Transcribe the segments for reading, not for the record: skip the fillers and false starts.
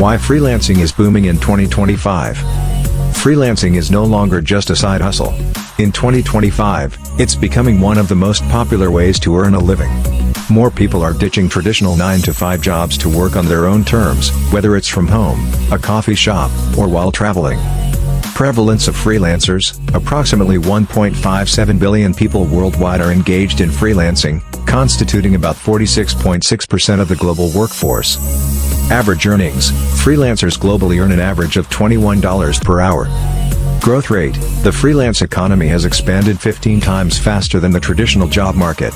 Why freelancing is booming in 2025. Freelancing is no longer just a side hustle. In 2025, it's becoming one of the most popular ways to earn a living. More people are ditching traditional 9-to-5 jobs to work on their own terms, whether it's from home, a coffee shop, or while traveling. Prevalence of freelancers: approximately 1.57 billion people worldwide are engaged in freelancing, constituting about 46.6% of the global workforce. Average earnings: freelancers globally earn an average of $21 per hour. Growth rate: the freelance economy has expanded 15 times faster than the traditional job market.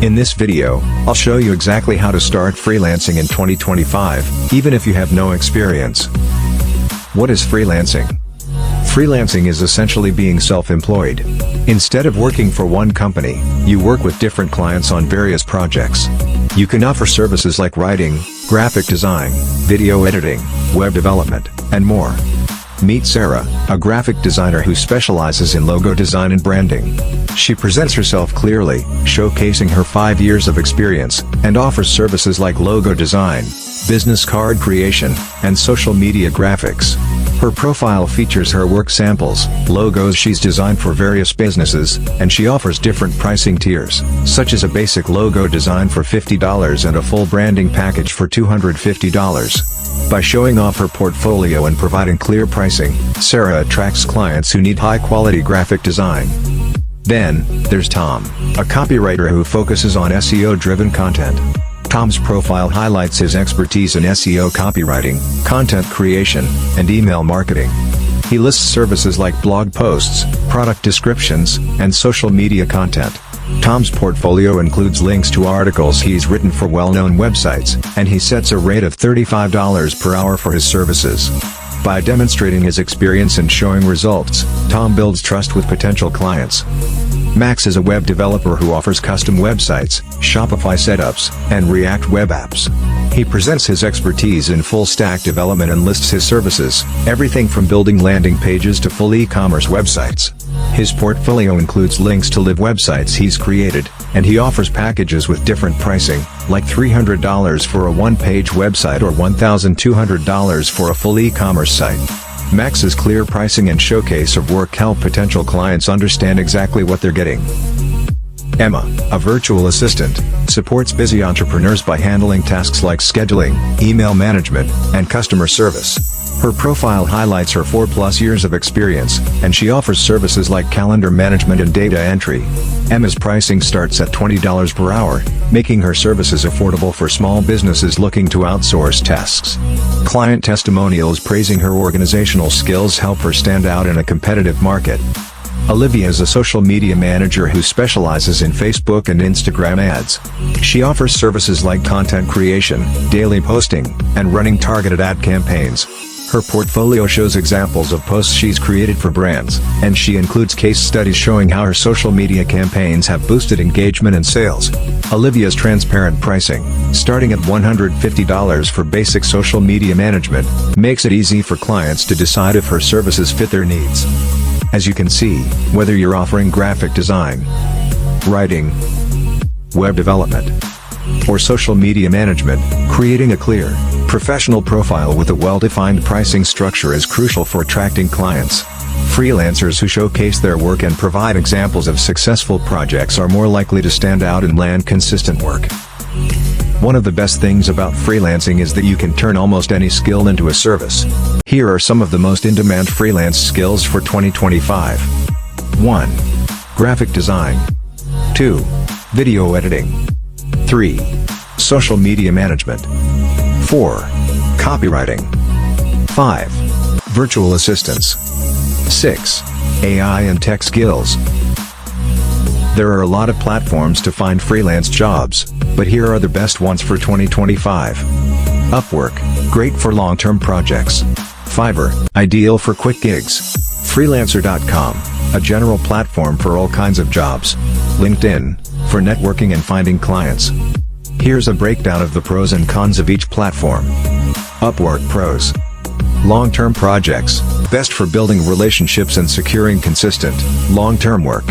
In this video, I'll show you exactly how to start freelancing in 2025, even if you have no experience. What is freelancing? Freelancing is essentially being self-employed. Instead of working for one company, you work with different clients on various projects. You can offer services like writing, graphic design, video editing, web development, and more. Meet Sarah, a graphic designer who specializes in logo design and branding. She presents herself clearly, showcasing her 5 years of experience, and offers services like logo design, business card creation, and social media graphics. Her profile features her work samples, logos she's designed for various businesses, and she offers different pricing tiers, such as a basic logo design for $50 and a full branding package for $250. By showing off her portfolio and providing clear pricing, Sarah attracts clients who need high-quality graphic design. Then, there's Tom, a copywriter who focuses on SEO-driven content. Tom's profile highlights his expertise in SEO copywriting, content creation, and email marketing. He lists services like blog posts, product descriptions, and social media content. Tom's portfolio includes links to articles he's written for well-known websites, and he sets a rate of $35 per hour for his services. By demonstrating his experience and showing results, Tom builds trust with potential clients. Max is a web developer who offers custom websites, Shopify setups, and React web apps. He presents his expertise in full-stack development and lists his services, everything from building landing pages to full e-commerce websites. His portfolio includes links to live websites he's created, and he offers packages with different pricing, like $300 for a one-page website or $1,200 for a full e-commerce site. Max's clear pricing and showcase of work help potential clients understand exactly what they're getting. Emma, a virtual assistant, supports busy entrepreneurs by handling tasks like scheduling, email management, and customer service. Her profile highlights her 4+ years of experience, and she offers services like calendar management and data entry. Emma's pricing starts at $20 per hour, making her services affordable for small businesses looking to outsource tasks. Client testimonials praising her organizational skills help her stand out in a competitive market. Olivia is a social media manager who specializes in Facebook and Instagram ads. She offers services like content creation, daily posting, and running targeted ad campaigns. Her portfolio shows examples of posts she's created for brands, and she includes case studies showing how her social media campaigns have boosted engagement and sales. Olivia's transparent pricing, starting at $150 for basic social media management, makes it easy for clients to decide if her services fit their needs. As you can see, whether you're offering graphic design, writing, web development, or social media management, creating a clear, professional profile with a well-defined pricing structure is crucial for attracting clients. Freelancers who showcase their work and provide examples of successful projects are more likely to stand out and land consistent work. One of the best things about freelancing is that you can turn almost any skill into a service. Here are some of the most in-demand freelance skills for 2025. 1. Graphic design. 2. Video editing. 3. Social media management. 4. Copywriting. 5. Virtual assistants. 6. AI and tech skills. There are a lot of platforms to find freelance jobs, but here are the best ones for 2025. Upwork, great for long-term projects. Fiverr, ideal for quick gigs. Freelancer.com, a general platform for all kinds of jobs. LinkedIn, for networking and finding clients. Here's a breakdown of the pros and cons of each platform. Upwork pros. Long-term projects, best for building relationships and securing consistent, long-term work.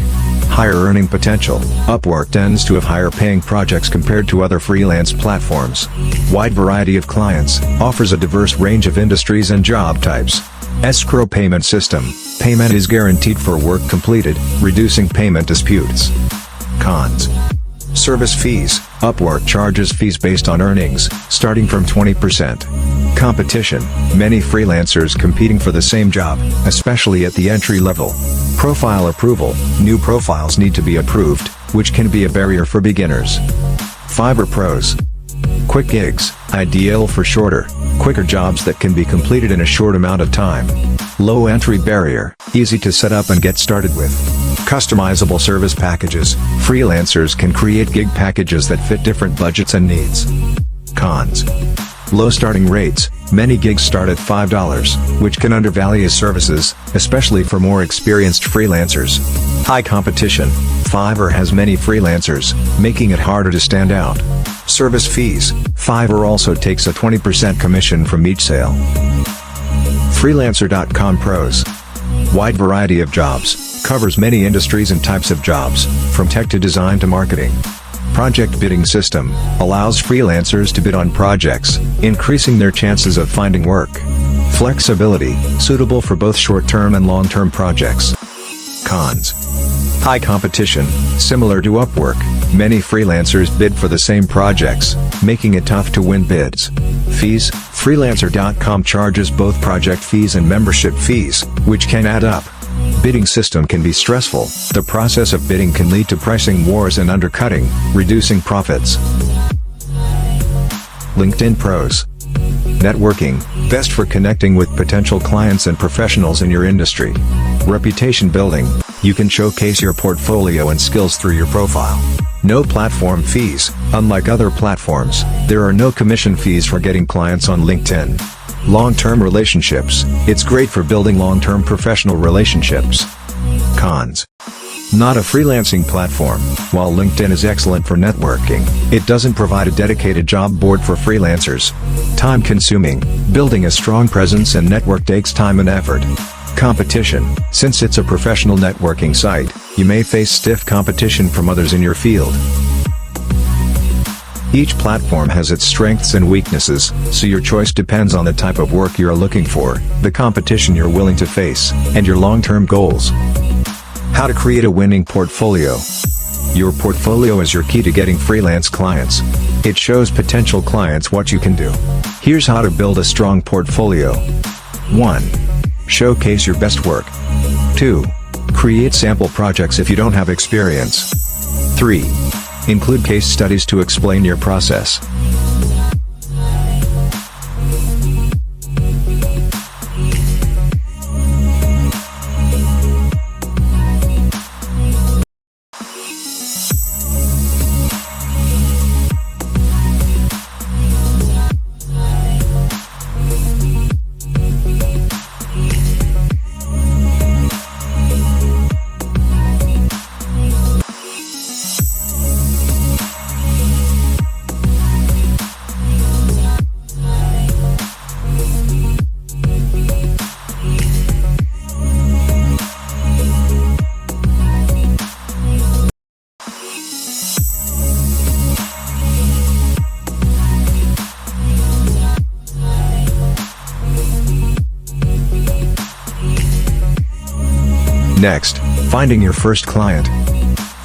Higher earning potential. Upwork tends to have higher paying projects compared to other freelance platforms. Wide variety of clients. Offers a diverse range of industries and job types. Escrow payment system. Payment is guaranteed for work completed, reducing payment disputes. Cons. Service fees. Upwork charges fees based on earnings, starting from 20%. Competition. Many freelancers competing for the same job, especially at the entry level. Profile approval. New profiles need to be approved, which can be a barrier for beginners. Fiverr pros. Quick gigs, ideal for shorter, quicker jobs that can be completed in a short amount of time. Low entry barrier, easy to set up and get started with. Customizable service packages. Freelancers can create gig packages that fit different budgets and needs. Cons. Low starting rates. Many gigs start at $5, which can undervalue services, especially for more experienced freelancers. High competition. Fiverr has many freelancers, making it harder to stand out. Service fees. Fiverr also takes a 20% commission from each sale. Freelancer.com pros. Wide variety of jobs. Covers many industries and types of jobs, from tech to design to marketing. Project bidding system. Allows freelancers to bid on projects, increasing their chances of finding work. Flexibility. Suitable for both short-term and long-term projects. Cons. High competition. Similar to Upwork, many freelancers bid for the same projects, making it tough to win bids. Fees. Freelancer.com charges both project fees and membership fees, which can add up. Bidding system can be stressful. The process of bidding can lead to pricing wars and undercutting, reducing profits. LinkedIn pros. Networking, best for connecting with potential clients and professionals in your industry. Reputation building, you can showcase your portfolio and skills through your profile. No platform fees. Unlike other platforms, there are no commission fees for getting clients on LinkedIn. Long-term relationships. It's great for building long-term professional relationships. Cons. Not a freelancing platform. While LinkedIn is excellent for networking, it doesn't provide a dedicated job board for freelancers. Time-consuming. Building a strong presence and network takes time and effort. Competition. Since it's a professional networking site, you may face stiff competition from others in your field. Each platform has its strengths and weaknesses, so your choice depends on the type of work you're looking for, the competition you're willing to face, and your long-term goals. How to create a winning portfolio. Your portfolio is your key to getting freelance clients. It shows potential clients what you can do. Here's how to build a strong portfolio. 1. Showcase your best work. 2. Create sample projects if you don't have experience. 3. Include case studies to explain your process. Next, finding your first client.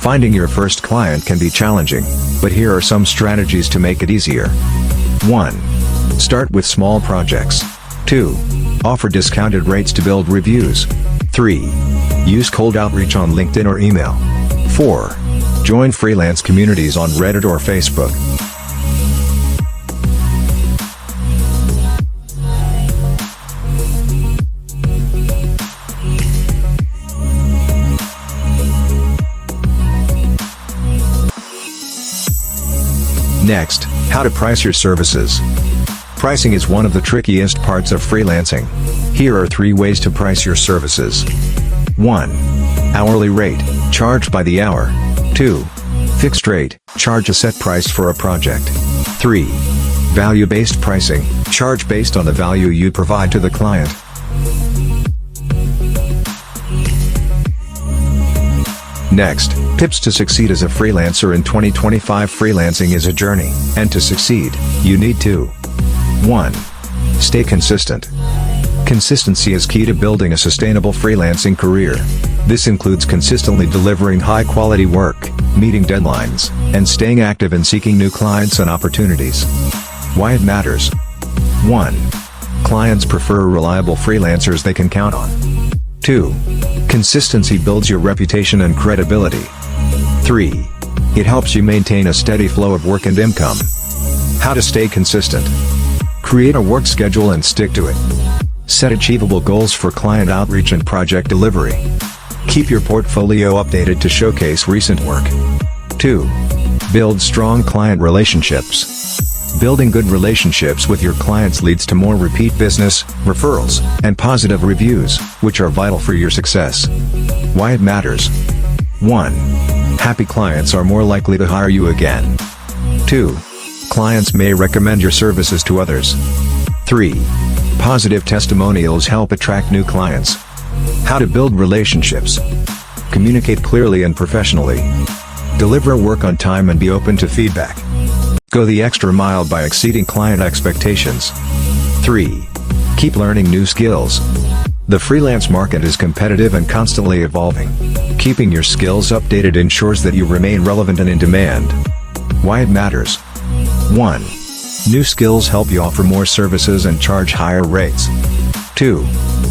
Finding your first client can be challenging, but here are some strategies to make it easier. 1. Start with small projects. 2. Offer discounted rates to build reviews. 3. Use cold outreach on LinkedIn or email. 4. Join freelance communities on Reddit or Facebook. Next, how to price your services. Pricing is one of the trickiest parts of freelancing. Here are 3 ways to price your services. 1. Hourly rate, charged by the hour. 2. Fixed rate, charge a set price for a project. 3. Value-based pricing, charge based on the value you provide to the client. Next, tips to succeed as a freelancer in 2025. Freelancing is a journey, and to succeed, you need to 1. Stay consistent. Consistency is key to building a sustainable freelancing career. This includes consistently delivering high-quality work, meeting deadlines, and staying active in seeking new clients and opportunities. Why it matters. 1. Clients prefer reliable freelancers they can count on. 2. Consistency builds your reputation and credibility. 3. It helps you maintain a steady flow of work and income. How to stay consistent. Create a work schedule and stick to it. Set achievable goals for client outreach and project delivery. Keep your portfolio updated to showcase recent work. 2. Build strong client relationships. Building good relationships with your clients leads to more repeat business, referrals, and positive reviews, which are vital for your success. Why it matters. 1. Happy clients are more likely to hire you again. 2. Clients may recommend your services to others. 3. Positive testimonials help attract new clients. How to build relationships. Communicate clearly and professionally. Deliver work on time and be open to feedback. Go the extra mile by exceeding client expectations. 3. Keep learning new skills. The freelance market is competitive and constantly evolving. Keeping your skills updated ensures that you remain relevant and in demand. Why it matters. 1. New skills help you offer more services and charge higher rates. 2.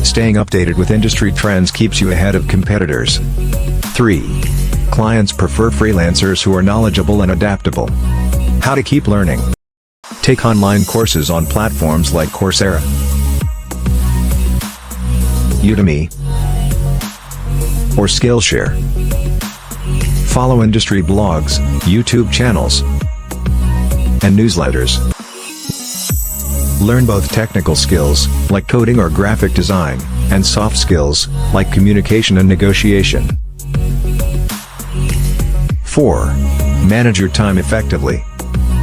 Staying updated with industry trends keeps you ahead of competitors. 3. Clients prefer freelancers who are knowledgeable and adaptable. How to keep learning. Take online courses on platforms like Coursera, Udemy, or Skillshare. Follow industry blogs, YouTube channels, and newsletters. Learn both technical skills, like coding or graphic design, and soft skills, like communication and negotiation. 4. Manage your time effectively.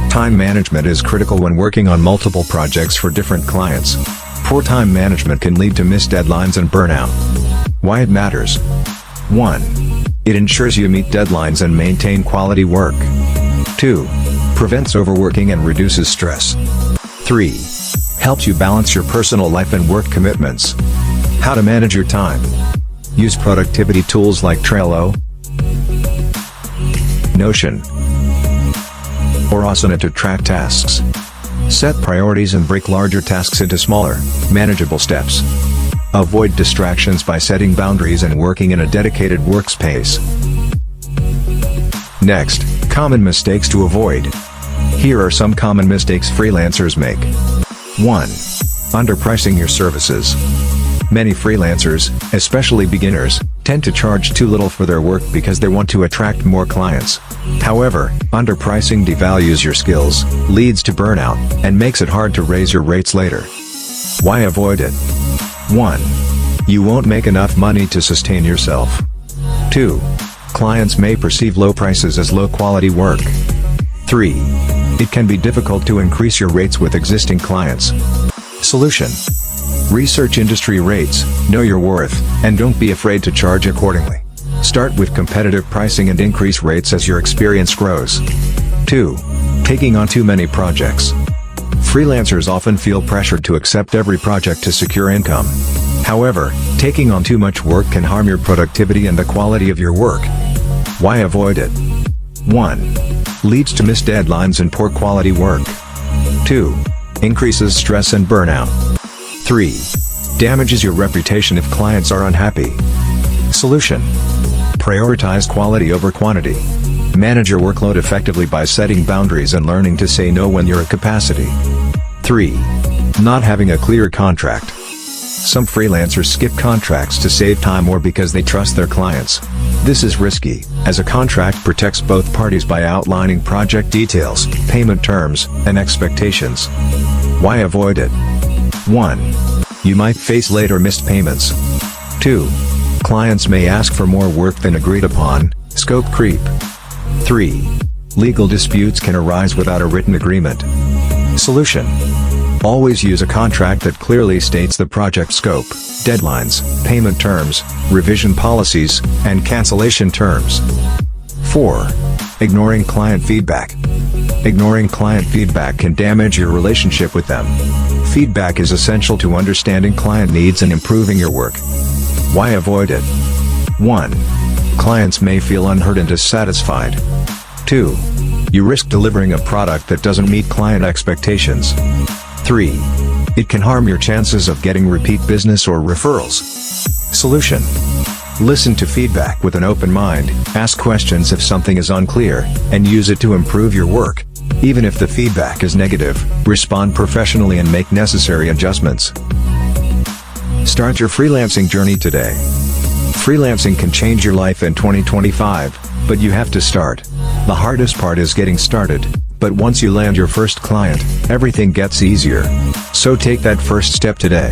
Time management is critical when working on multiple projects for different clients. Poor time management can lead to missed deadlines and burnout. Why it matters. 1. It ensures you meet deadlines and maintain quality work. 2. Prevents overworking and reduces stress. 3. Helps you balance your personal life and work commitments. How to manage your time. Use productivity tools like Trello, Notion, or Asana to track tasks. Set priorities and break larger tasks into smaller, manageable steps. Avoid distractions by setting boundaries and working in a dedicated workspace. Next, common mistakes to avoid. Here are some common mistakes freelancers make. 1. Underpricing your services. Many freelancers, especially beginners, tend to charge too little for their work because they want to attract more clients. However, underpricing devalues your skills, leads to burnout, and makes it hard to raise your rates later. Why avoid it? 1. You won't make enough money to sustain yourself. 2. Clients may perceive low prices as low-quality work. 3. It can be difficult to increase your rates with existing clients. Solution. Research industry rates, know your worth, and don't be afraid to charge accordingly. Start with competitive pricing and increase rates as your experience grows. 2. Taking on too many projects. Freelancers often feel pressured to accept every project to secure income. However, taking on too much work can harm your productivity and the quality of your work. Why avoid it? 1. Leads to missed deadlines and poor quality work. 2. Increases stress and burnout. 3. Damages your reputation if clients are unhappy. Solution. Prioritize quality over quantity. Manage your workload effectively by setting boundaries and learning to say no when you're at capacity. 3. Not having a clear contract. Some freelancers skip contracts to save time or because they trust their clients. This is risky, as a contract protects both parties by outlining project details, payment terms, and expectations. Why avoid it? 1. You might face late or missed payments. 2. Clients may ask for more work than agreed upon, scope creep. 3. Legal disputes can arise without a written agreement. Solution. Always use a contract that clearly states the project scope, deadlines, payment terms, revision policies, and cancellation terms. 4. Ignoring client feedback. Ignoring client feedback can damage your relationship with them. Feedback is essential to understanding client needs and improving your work. Why avoid it? 1. Clients may feel unheard and dissatisfied. 2. You risk delivering a product that doesn't meet client expectations. 3. It can harm your chances of getting repeat business or referrals. Solution. Listen to feedback with an open mind, ask questions if something is unclear, and use it to improve your work. Even if the feedback is negative, respond professionally and make necessary adjustments. Start your freelancing journey today. Freelancing can change your life in 2025, but you have to start. The hardest part is getting started, but once you land your first client, everything gets easier. So take that first step today.